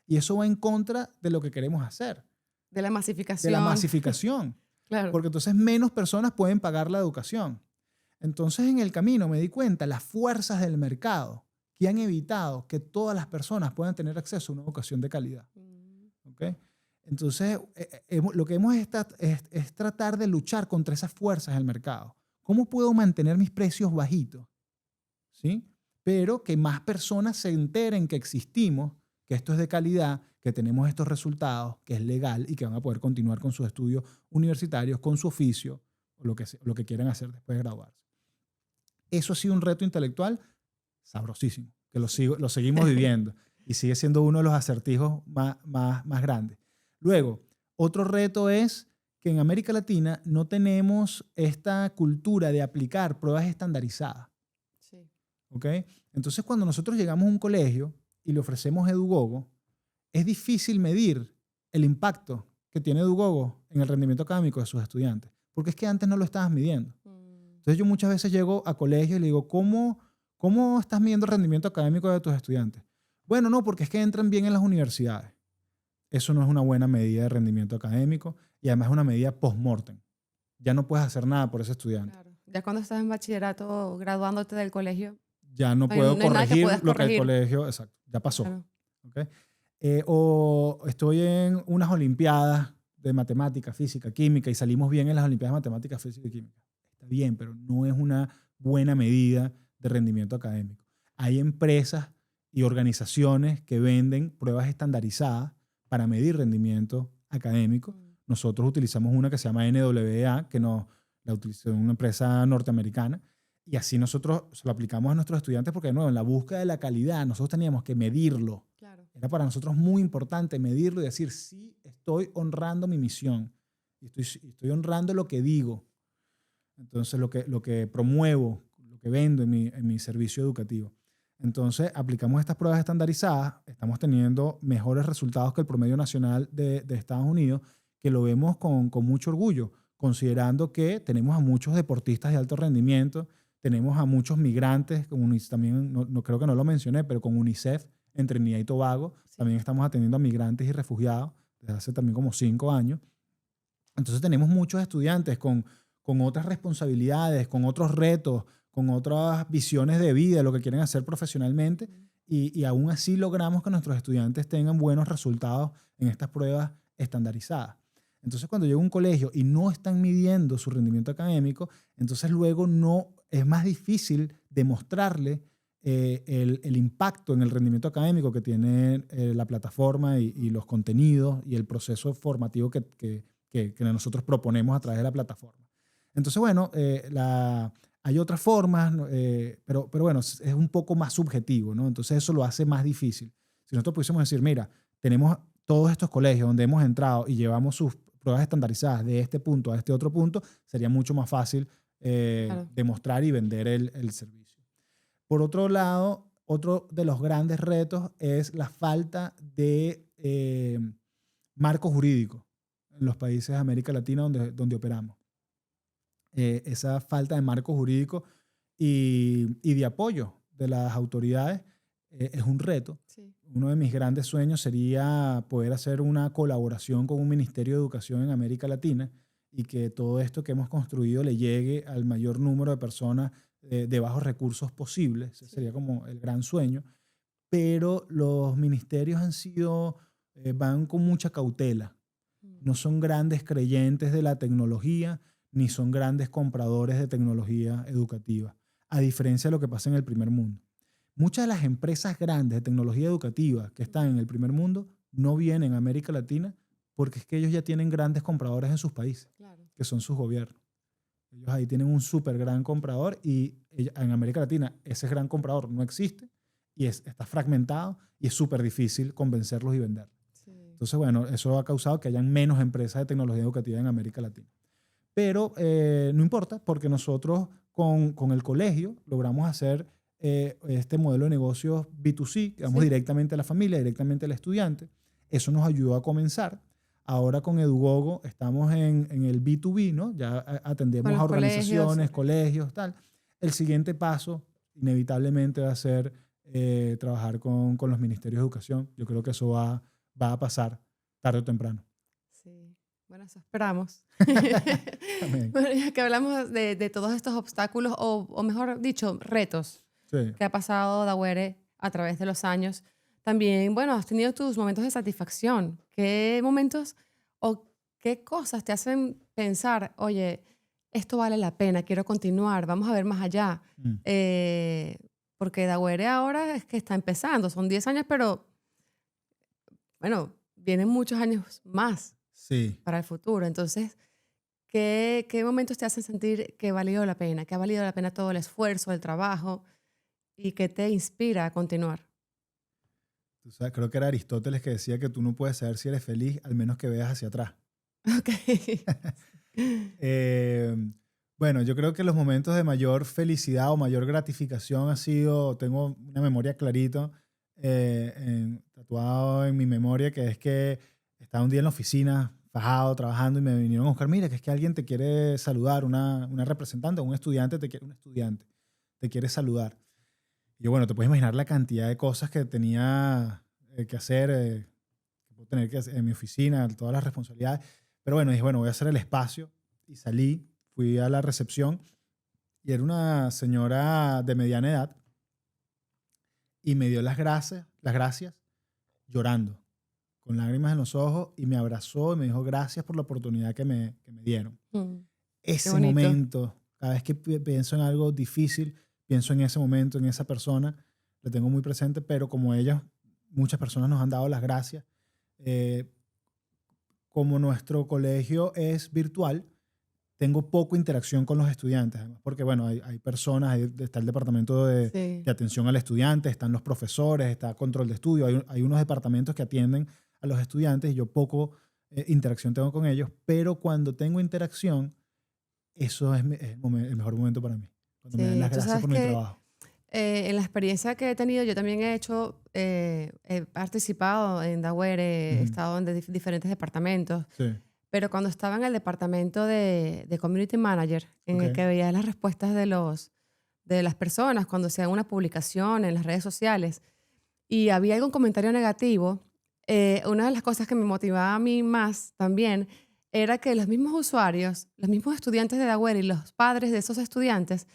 Y eso va en contra de lo que queremos hacer. De la masificación. De la masificación. Claro. Porque entonces menos personas pueden pagar la educación. Entonces en el camino me di cuenta las fuerzas del mercado que han evitado que todas las personas puedan tener acceso a una educación de calidad. ¿Okay? Entonces lo que hemos es tratar de luchar contra esas fuerzas del mercado. ¿Cómo puedo mantener mis precios bajitos? ¿Sí? Pero que más personas se enteren que existimos, que esto es de calidad, que tenemos estos resultados, que es legal y que van a poder continuar con sus estudios universitarios, con su oficio, o lo que quieran hacer después de graduarse. Eso ha sido un reto intelectual sabrosísimo, que lo seguimos viviendo y sigue siendo uno de los acertijos más grandes. Luego, otro reto es que en América Latina no tenemos esta cultura de aplicar pruebas estandarizadas. Sí. ¿Ok? Entonces, cuando nosotros llegamos a un colegio y le ofrecemos Edugogo, es difícil medir el impacto que tiene Edugogo en el rendimiento académico de sus estudiantes, porque es que antes no lo estabas midiendo. Entonces, yo muchas veces llego a colegios y le digo, ¿cómo estás midiendo el rendimiento académico de tus estudiantes? Bueno, no, porque es que entran bien en las universidades. Eso no es una buena medida de rendimiento académico y además es una medida post-mortem. Ya no puedes hacer nada por ese estudiante. Claro. Ya cuando estás en bachillerato, graduándote del colegio. Ya no puedo corregir lo que el colegio... Exacto, ya pasó. Claro. ¿Okay? O estoy en unas olimpiadas de matemática, física, química y salimos bien en las olimpiadas de matemática, física y química. Está bien, pero no es una buena medida de rendimiento académico. Hay empresas y organizaciones que venden pruebas estandarizadas para medir rendimiento académico. Nosotros utilizamos una que se llama NWA, que la utilizó una empresa norteamericana, y así nosotros se lo aplicamos a nuestros estudiantes porque, de nuevo, en la búsqueda de la calidad, nosotros teníamos que medirlo. Claro. Era para nosotros muy importante medirlo y decir, sí, estoy honrando mi misión, y estoy honrando lo que digo. Entonces, lo que promuevo, lo que vendo en mi servicio educativo. Entonces, aplicamos estas pruebas estandarizadas, estamos teniendo mejores resultados que el promedio nacional de Estados Unidos, que lo vemos con mucho orgullo, considerando que tenemos a muchos deportistas de alto rendimiento, tenemos a muchos migrantes, también no creo que no lo mencioné, pero con UNICEF en Trinidad y Tobago, Sí. también estamos atendiendo a migrantes y refugiados desde hace también como 5 años. Entonces tenemos muchos estudiantes con otras responsabilidades, con otros retos, con otras visiones de vida, lo que quieren hacer profesionalmente, y aún así logramos que nuestros estudiantes tengan buenos resultados en estas pruebas estandarizadas. Entonces, cuando llega a un colegio y no están midiendo su rendimiento académico, entonces luego es más difícil demostrarle el impacto en el rendimiento académico que tiene la plataforma y los contenidos y el proceso formativo que nosotros proponemos a través de la plataforma. Entonces, bueno, hay otras formas, pero bueno, es un poco más subjetivo, ¿no? Entonces eso lo hace más difícil. Si nosotros pudiésemos decir, mira, tenemos todos estos colegios donde hemos entrado y llevamos sus pruebas estandarizadas de este punto a este otro punto, sería mucho más fácil Claro. demostrar y vender el servicio. Por otro lado, otro de los grandes retos es la falta de marco jurídico en los países de América Latina donde operamos. Esa falta de marco jurídico y de apoyo de las autoridades es un reto. Sí. Uno de mis grandes sueños sería poder hacer una colaboración con un Ministerio de Educación en América Latina y que todo esto que hemos construido le llegue al mayor número de personas de bajos recursos posibles. Ese sería como el gran sueño. Pero los ministerios van con mucha cautela. No son grandes creyentes de la tecnología, ni son grandes compradores de tecnología educativa, a diferencia de lo que pasa en el primer mundo. Muchas de las empresas grandes de tecnología educativa que están en el primer mundo no vienen a América Latina porque es que ellos ya tienen grandes compradores en sus países, Claro. que son sus gobiernos. Ellos ahí tienen un súper gran comprador y en América Latina ese gran comprador no existe y está fragmentado y es súper difícil convencerlos y venderlos. Sí. Entonces, bueno, eso ha causado que hayan menos empresas de tecnología educativa en América Latina. Pero no importa, porque nosotros con el colegio logramos hacer este modelo de negocios B2C, que vamos Sí. directamente a la familia, directamente al estudiante. Eso nos ayudó a comenzar. Ahora con Edugogo estamos en el B2B, ¿no? Ya atendemos Con a los organizaciones, colegios. colegios, tal. El siguiente paso, inevitablemente, va a ser trabajar con los ministerios de educación. Yo creo que eso va a pasar tarde o temprano. Sí. Bueno, eso esperamos. Amén. Bueno, ya que hablamos de todos estos obstáculos, o mejor dicho, retos Sí. que ha pasado Dagüere a través de los años, también, bueno, has tenido tus momentos de satisfacción. ¿Qué momentos o qué cosas te hacen pensar, oye, esto vale la pena, quiero continuar, vamos a ver más allá? Mm. Porque Dagüere ahora es que está empezando, son 10 años, pero bueno, vienen muchos años más Sí. para el futuro. Entonces, ¿qué momentos te hacen sentir que valió la pena, que ha valido la pena todo el esfuerzo, el trabajo y que te inspira a continuar? Tú sabes, creo que era Aristóteles que decía que tú no puedes saber si eres feliz al menos que veas hacia atrás. Ok. Eh, bueno, yo creo que los momentos de mayor felicidad o mayor gratificación tengo una memoria clarito, tatuado en mi memoria, que es que estaba un día en la oficina, fajado, trabajando, y me vinieron a buscar, mira, que es que alguien te quiere saludar, una representante, un estudiante te quiere saludar. Y yo, bueno, te puedes imaginar la cantidad de cosas que tenía que hacer, que puedo tener que hacer en mi oficina, todas las responsabilidades. Pero bueno, dije, bueno, voy a hacer el espacio. Y salí, fui a la recepción y era una señora de mediana edad y me dio las gracias llorando. con lágrimas en los ojos y me abrazó y me dijo gracias por la oportunidad que me dieron. Qué Ese bonito. momento, cada vez que pienso en algo difícil, pienso en ese momento, en esa persona, la tengo muy presente, pero como ellas, muchas personas nos han dado las gracias. eh, Como nuestro colegio es virtual, tengo poco interacción con los estudiantes, además, porque bueno, hay personas, está el departamento Sí. de atención al estudiante, están los profesores, está control de estudio, hay unos departamentos que atienden a los estudiantes y yo poco interacción tengo con ellos, pero cuando tengo interacción, eso es el mejor momento para mí, cuando me dan Sí, las tú gracias sabes por mi que trabajo. en la experiencia que he tenido, yo también he participado en Daware, he Ujú. estado en diferentes departamentos, Sí, pero cuando estaba en el departamento de Community Manager, en ok, el que veía las respuestas de las personas cuando hacían una publicación en las redes sociales y había algún comentario negativo, una de las cosas que me motivaba a mí más también era que los mismos usuarios, los mismos estudiantes de Daware y los padres de esos estudiantes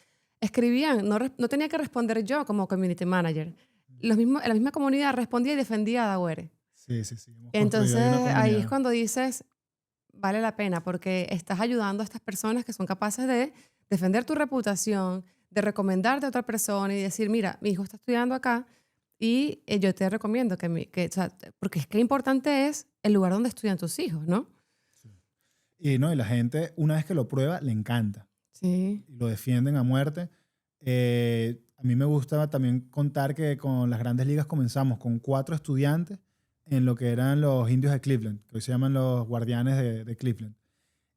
escribían, no tenía que responder yo como community manager. La misma comunidad respondía y defendía a Daware. sí, sí, sí, hemos construido Entonces ahí una ahí es comunidad. cuando dices, vale la pena porque estás ayudando a estas personas que son capaces de defender tu reputación, de recomendarte a otra persona y decir, mira, mi hijo está estudiando acá y yo te recomiendo o sea, porque es que importante es el lugar donde estudian tus hijos, ¿no? Sí. Y no, y la gente, una vez que lo prueba, le encanta. Sí, Y lo defienden a muerte. A mí me gusta también contar que con las grandes ligas comenzamos con 4 estudiantes en lo que eran los indios de Cleveland, que hoy se llaman los guardianes de Cleveland.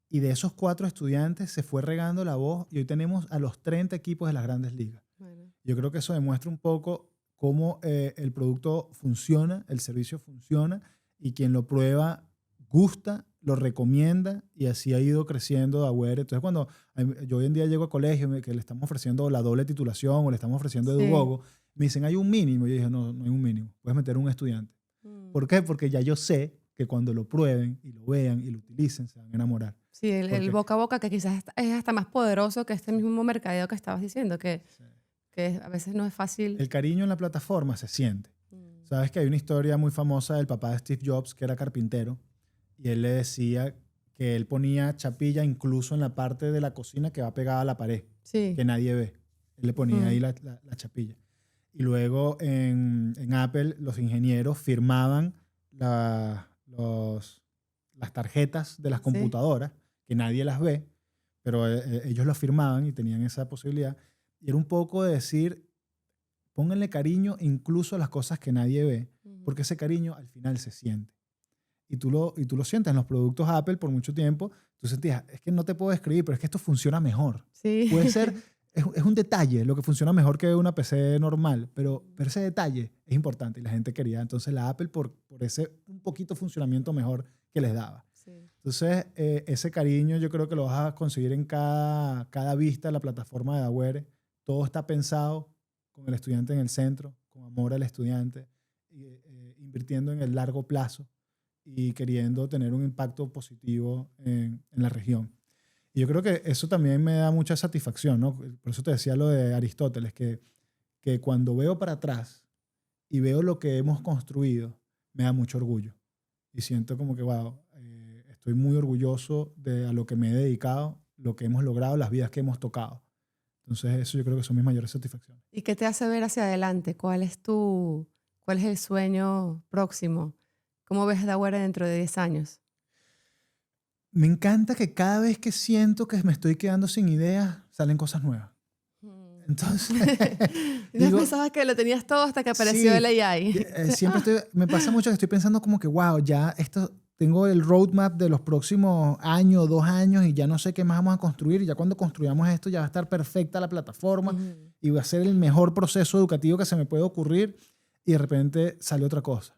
Y de esos 4 estudiantes se fue regando la voz y hoy tenemos a los 30 equipos de las grandes ligas. bueno, Yo creo que eso demuestra un poco cómo el producto funciona, el servicio funciona y quien lo prueba gusta, lo recomienda y así ha ido creciendo Daware. Entonces, cuando yo hoy en día llego a colegio que le estamos ofreciendo la doble titulación o le estamos ofreciendo sí. Edugogo, me dicen, hay un mínimo. Y yo dije, no, no hay un mínimo. Puedes meter un estudiante. ¿Por qué? Porque ya yo sé que cuando lo prueben y lo vean y lo utilicen, se van a enamorar. Sí, el Porque boca a boca que quizás es hasta más poderoso que este mismo mercadeo que estabas diciendo, que a veces no es fácil. el cariño en la plataforma se siente. Mm. Sabes que hay una historia muy famosa del papá de Steve Jobs, que era carpintero, y él le decía que él ponía chapilla incluso en la parte de la cocina que va pegada a la pared, Sí. que nadie ve. Él le ponía ahí Mm. la chapilla. Y luego en Apple los ingenieros firmaban las tarjetas de las Sí. computadoras, que nadie las ve, pero ellos lo firmaban y tenían esa posibilidad. Y era un poco de decir, pónganle cariño incluso a las cosas que nadie ve, porque ese cariño al final se siente. Y tú lo sientes en los productos Apple por mucho tiempo. Tú sentías, es que no te puedo describir, pero es que esto funciona mejor. Sí. Puede ser, es un detalle lo que funciona mejor que una PC normal, pero ese detalle es importante y la gente quería. Entonces la Apple por ese un poquito funcionamiento mejor que les daba. Sí. Entonces ese cariño yo creo que lo vas a conseguir en cada vista de la plataforma de Daware. Todo está pensado con el estudiante en el centro, con amor al estudiante, invirtiendo en el largo plazo y queriendo tener un impacto positivo en la región. Y yo creo que eso también me da mucha satisfacción, ¿no? Por eso te decía lo de Aristóteles, que cuando veo para atrás y veo lo que hemos construido, me da mucho orgullo. Y siento como que, wow, estoy muy orgulloso de a lo que me he dedicado, lo que hemos logrado, las vidas que hemos tocado. Entonces eso yo creo que son mis mayores satisfacciones. ¿Y qué te hace ver hacia adelante? ¿Cuál es el sueño próximo? ¿Cómo ves a Daware dentro de 10 años? Me encanta que cada vez que siento que me estoy quedando sin ideas, salen cosas nuevas. Entonces, Yo digo, pensaba que lo tenías todo hasta que apareció sí, el AI. siempre me pasa mucho que estoy pensando como que, wow, ya esto, tengo el roadmap de los próximos año, 2 años y ya no sé qué más vamos a construir. Y ya cuando construyamos esto ya va a estar perfecta la plataforma y va a ser el mejor proceso educativo que se me puede ocurrir y de repente sale otra cosa.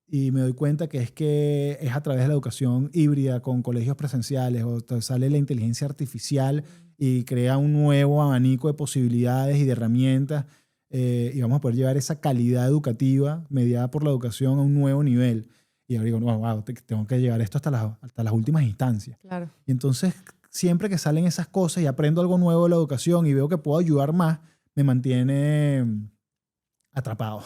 Y me doy cuenta que es a través de la educación híbrida con colegios presenciales o sale la inteligencia artificial y crea un nuevo abanico de posibilidades y de herramientas y vamos a poder llevar esa calidad educativa mediada por la educación a un nuevo nivel. Y ahora digo, no, wow, tengo que llevar esto hasta las últimas instancias. Claro. Y entonces, siempre que salen esas cosas y aprendo algo nuevo de la educación y veo que puedo ayudar más, me mantiene atrapado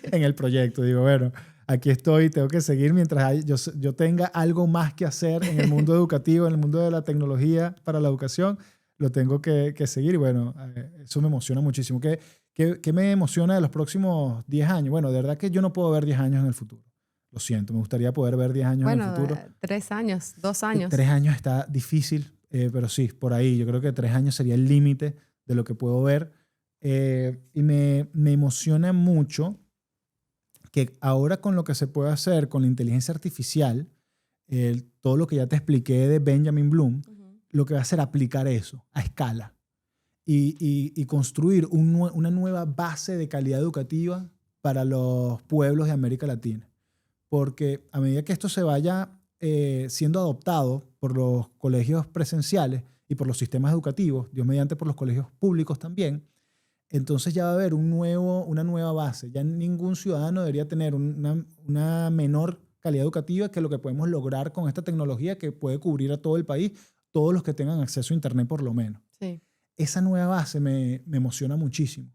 en el proyecto. Digo, bueno, aquí estoy, tengo que seguir mientras yo tenga algo más que hacer en el mundo educativo, en el mundo de la tecnología para la educación, lo tengo que seguir y bueno, eso me emociona muchísimo. ¿Qué me emociona de los próximos 10 años? Bueno, de verdad que yo no puedo ver 10 años en el futuro. Lo siento, me gustaría poder ver 10 años en el futuro. 3 años, 2 años. 3 años está difícil, pero sí, por ahí. Yo creo que 3 años sería el límite de lo que puedo ver. Y me emociona mucho que ahora con lo que se puede hacer con la inteligencia artificial, todo lo que ya te expliqué de Benjamin Bloom, lo que va a hacer es aplicar eso a escala y construir una nueva base de calidad educativa para los pueblos de América Latina. Porque a medida que esto se vaya siendo adoptado por los colegios presenciales y por los sistemas educativos, Dios mediante por los colegios públicos también, entonces ya va a haber una nueva base. Ya ningún ciudadano debería tener una menor calidad educativa que lo que podemos lograr con esta tecnología que puede cubrir a todo el país, todos los que tengan acceso a Internet por lo menos. Sí. Esa nueva base me emociona muchísimo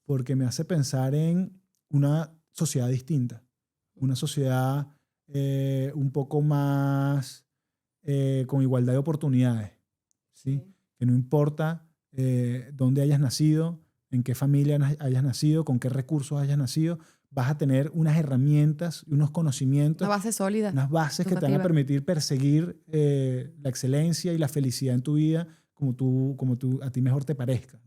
porque me hace pensar en una sociedad distinta, una sociedad un poco más con igualdad de oportunidades, ¿sí? Que no importa dónde hayas nacido, en qué familia hayas nacido, con qué recursos hayas nacido, vas a tener unas herramientas y unos conocimientos. Una base sólida. Unas bases que te van a permitir perseguir la excelencia y la felicidad en tu vida como a ti mejor te parezca,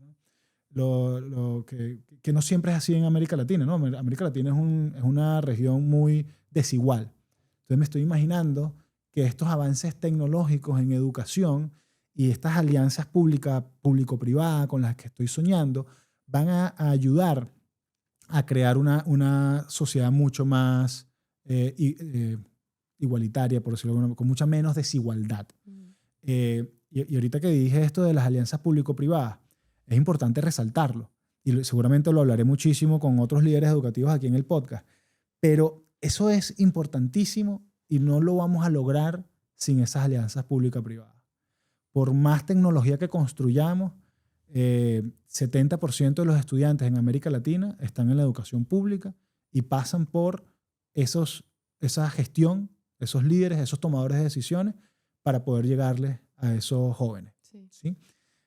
¿no? Que no siempre es así en América Latina, ¿no? América Latina es una región muy desigual. Entonces me estoy imaginando que estos avances tecnológicos en educación y estas alianzas público-privadas con las que estoy soñando van a ayudar a crear una sociedad mucho más igualitaria, por decirlo de alguna manera, con mucha menos desigualdad. Y ahorita que dije esto de las alianzas público-privadas, es importante resaltarlo. Y seguramente lo hablaré muchísimo con otros líderes educativos aquí en el podcast. Pero eso es importantísimo y no lo vamos a lograr sin esas alianzas público-privadas. Por más tecnología que construyamos, 70% de los estudiantes en América Latina están en la educación pública y pasan por esa gestión, esos líderes, esos tomadores de decisiones para poder llegarles a esos jóvenes. Sí. ¿Sí?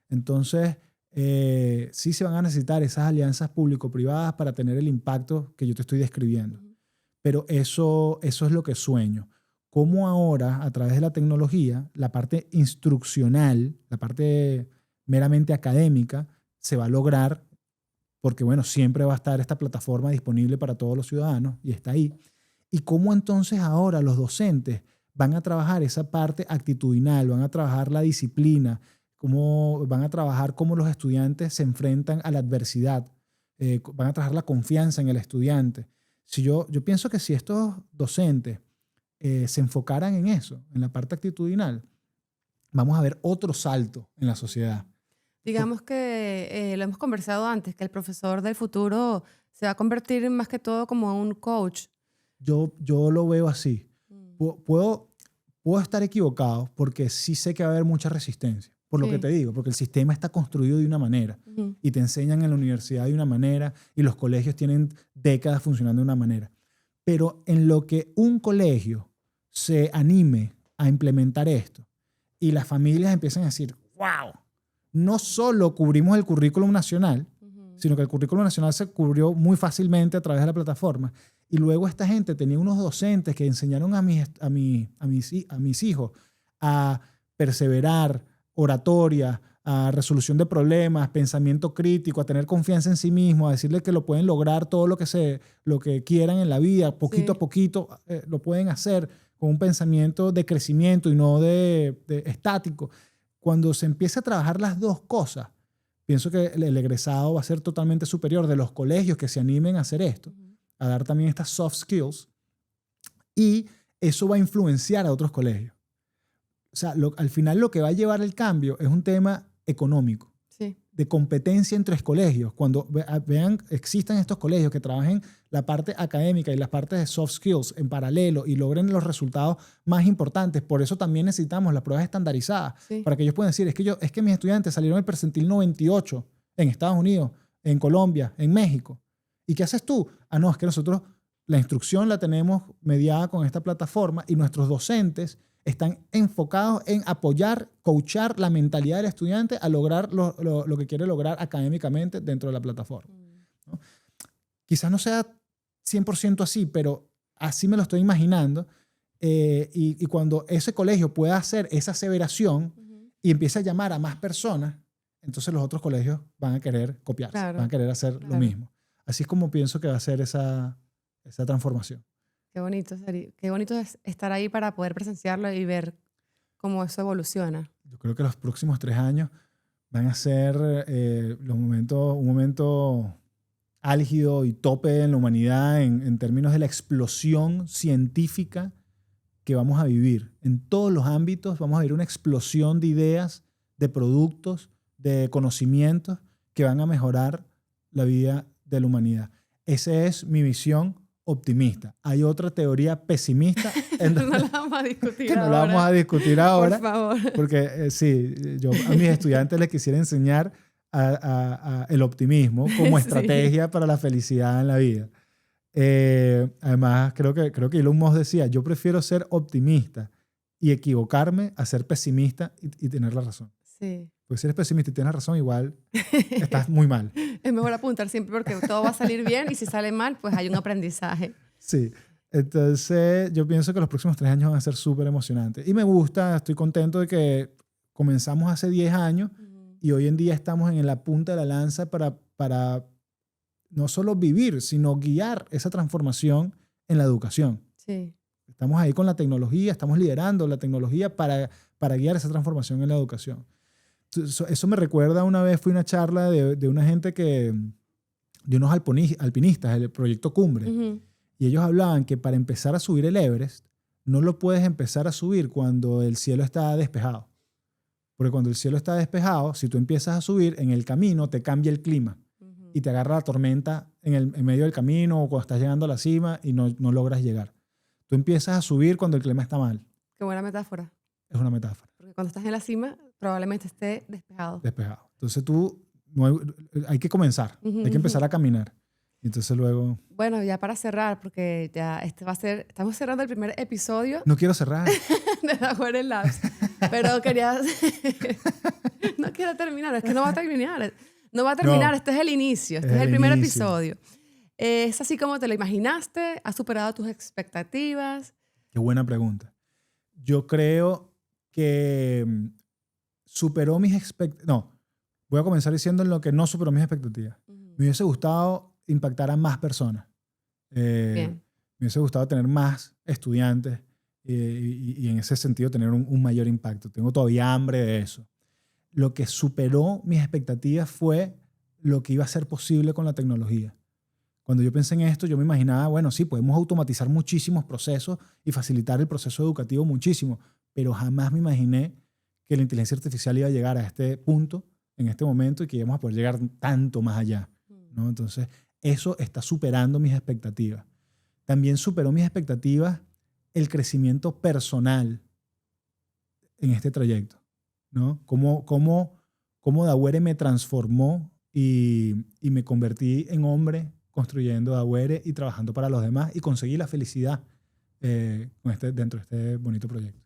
Entonces, sí se van a necesitar esas alianzas público-privadas para tener el impacto que yo te estoy describiendo. Pero eso es lo que sueño. Cómo ahora, a través de la tecnología, la parte instruccional, la parte meramente académica, se va a lograr, porque bueno, siempre va a estar esta plataforma disponible para todos los ciudadanos y está ahí. Y cómo entonces ahora los docentes van a trabajar esa parte actitudinal, van a trabajar la disciplina, van a trabajar cómo los estudiantes se enfrentan a la adversidad, van a trabajar la confianza en el estudiante. Yo pienso que si estos docentes se enfocaran en eso, en la parte actitudinal, vamos a ver otro salto en la sociedad. Digamos que lo hemos conversado antes, que el profesor del futuro se va a convertir más que todo como un coach. Yo lo veo así. Puedo estar equivocado porque sí sé que va a haber mucha resistencia, por lo que te digo, porque el sistema está construido de una manera y te enseñan en la universidad de una manera y los colegios tienen décadas funcionando de una manera. Pero en lo que un colegio se anime a implementar esto y las familias empiezan a decir, wow, no solo cubrimos el currículum nacional, sino que el currículum nacional se cubrió muy fácilmente a través de la plataforma. Y luego esta gente tenía unos docentes que enseñaron a mis hijos a perseverar, oratoria, a resolución de problemas, pensamiento crítico, a tener confianza en sí mismo, a decirle que lo pueden lograr todo lo que quieran en la vida, poquito a poquito lo pueden hacer con un pensamiento de crecimiento y no de estático. Cuando se empiece a trabajar las dos cosas, pienso que el egresado va a ser totalmente superior de los colegios que se animen a hacer esto, a dar también estas soft skills, y eso va a influenciar a otros colegios. O sea, al final lo que va a llevar el cambio es un tema económico, de competencia entre colegios. Cuando existan estos colegios que trabajen la parte académica y las partes de soft skills en paralelo y logren los resultados más importantes. Por eso también necesitamos las pruebas estandarizadas, para que ellos puedan decir, es que mis estudiantes salieron el percentil 98 en Estados Unidos, en Colombia, en México. ¿Y qué haces tú? No, es que nosotros la instrucción la tenemos mediada con esta plataforma y nuestros docentes están enfocados en apoyar, coachar la mentalidad del estudiante a lograr lo que quiere lograr académicamente dentro de la plataforma, ¿no? Quizás no sea 100% así, pero así me lo estoy imaginando. Y cuando ese colegio pueda hacer esa aseveración y empiece a llamar a más personas, entonces los otros colegios van a querer copiarse, Claro, van a querer hacer lo mismo. Así es como pienso que va a ser esa transformación. Qué bonito, qué bonito es estar ahí para poder presenciarlo y ver cómo eso evoluciona. Yo creo que los próximos 3 años van a ser un momento álgido y tope en la humanidad en términos de la explosión científica que vamos a vivir. En todos los ámbitos vamos a vivir una explosión de ideas, de productos, de conocimientos que van a mejorar la vida de la humanidad. Esa es mi visión optimista. Hay otra teoría pesimista No la vamos a discutir que no ahora. la vamos a discutir ahora. Por favor. Porque sí, yo a mis estudiantes les quisiera enseñar el optimismo como estrategia para la felicidad en la vida. Además, creo que Elon Musk decía, yo prefiero ser optimista y equivocarme a ser pesimista y tener la razón. Sí. Porque si eres pesimista y tienes razón, igual estás muy mal. Es mejor apuntar siempre porque todo va a salir bien y si sale mal, pues hay un aprendizaje. Sí. Entonces, yo pienso que los próximos 3 años van a ser súper emocionantes. Y me gusta, estoy contento de que comenzamos hace 10 años y hoy en día estamos en la punta de la lanza para no solo vivir, sino guiar esa transformación en la educación. Sí. Estamos ahí con la tecnología, estamos liderando la tecnología para guiar esa transformación en la educación. Eso me recuerda, una vez fui a una charla de una gente de unos alpinistas, el proyecto Cumbre, y ellos hablaban que para empezar a subir el Everest, no lo puedes empezar a subir cuando el cielo está despejado. Porque cuando el cielo está despejado, si tú empiezas a subir, en el camino te cambia el clima y te agarra la tormenta en medio del camino o cuando estás llegando a la cima y no logras llegar. Tú empiezas a subir cuando el clima está mal. Qué buena metáfora. Es una metáfora. Porque cuando estás en la cima, probablemente esté despejado. Despejado. Entonces hay que comenzar, hay que empezar a caminar. Y entonces luego... Bueno, ya para cerrar, porque ya estamos cerrando el primer episodio No quiero cerrar. de Daguerre Labs. Pero quería... No quiero terminar, es que no va a terminar. No va a terminar, No. este es el inicio, este es el primer episodio. ¿Es así como te lo imaginaste? ¿Has superado tus expectativas? Qué buena pregunta. Yo creo que superó mis expectativas. No, voy a comenzar diciendo en lo que no superó mis expectativas. Me hubiese gustado impactar a más personas. Bien. Me hubiese gustado tener más estudiantes y en ese sentido tener un mayor impacto. Tengo todavía hambre de eso. Lo que superó mis expectativas fue lo que iba a ser posible con la tecnología. Cuando yo pensé en esto, yo me imaginaba, bueno, sí, podemos automatizar muchísimos procesos y facilitar el proceso educativo muchísimo, pero jamás me imaginé que la inteligencia artificial iba a llegar a este punto, en este momento, y que íbamos a poder llegar tanto más allá, ¿no? Entonces, eso está superando mis expectativas. También superó mis expectativas el crecimiento personal en este trayecto, ¿no? Cómo Daguerre me transformó y me convertí en hombre construyendo Daguerre y trabajando para los demás y conseguí la felicidad dentro de este bonito proyecto.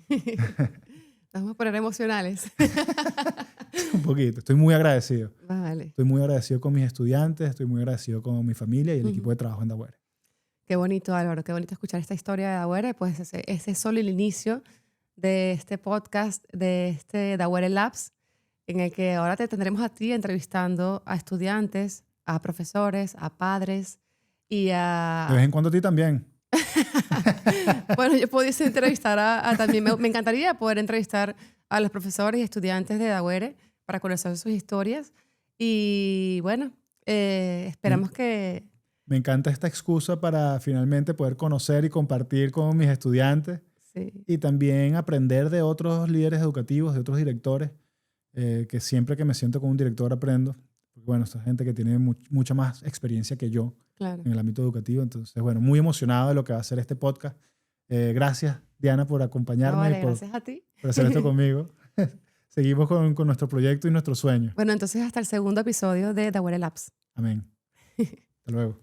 Sí. Vamos a poner emocionales. Un poquito. Estoy muy agradecido. Vale. Estoy muy agradecido con mis estudiantes, estoy muy agradecido con mi familia y el equipo de trabajo en Daguerre. Qué bonito, Álvaro. Qué bonito escuchar esta historia de Daguerre. Pues ese es solo el inicio de este podcast, de este Daguerre Labs, en el que ahora te tendremos a ti entrevistando a estudiantes, a profesores, a padres y a... De vez en cuando a ti también. Bueno, yo pudiese entrevistar también... Me encantaría poder entrevistar a los profesores y estudiantes de Daguerre para conocer sus historias. Y bueno, esperamos que... Me encanta esta excusa para finalmente poder conocer y compartir con mis estudiantes. Sí. Y también aprender de otros líderes educativos, de otros directores, que siempre que me siento con un director aprendo. Porque bueno, esta gente que tiene mucha más experiencia que yo en el ámbito educativo. Entonces, bueno, muy emocionado de lo que va a ser este podcast. Gracias, Diana, por acompañarme. Vale, y gracias a ti. por hacer esto conmigo. Seguimos con nuestro proyecto y nuestros sueños. Bueno, entonces hasta el segundo episodio de Daguerre Labs. Amén. Hasta luego.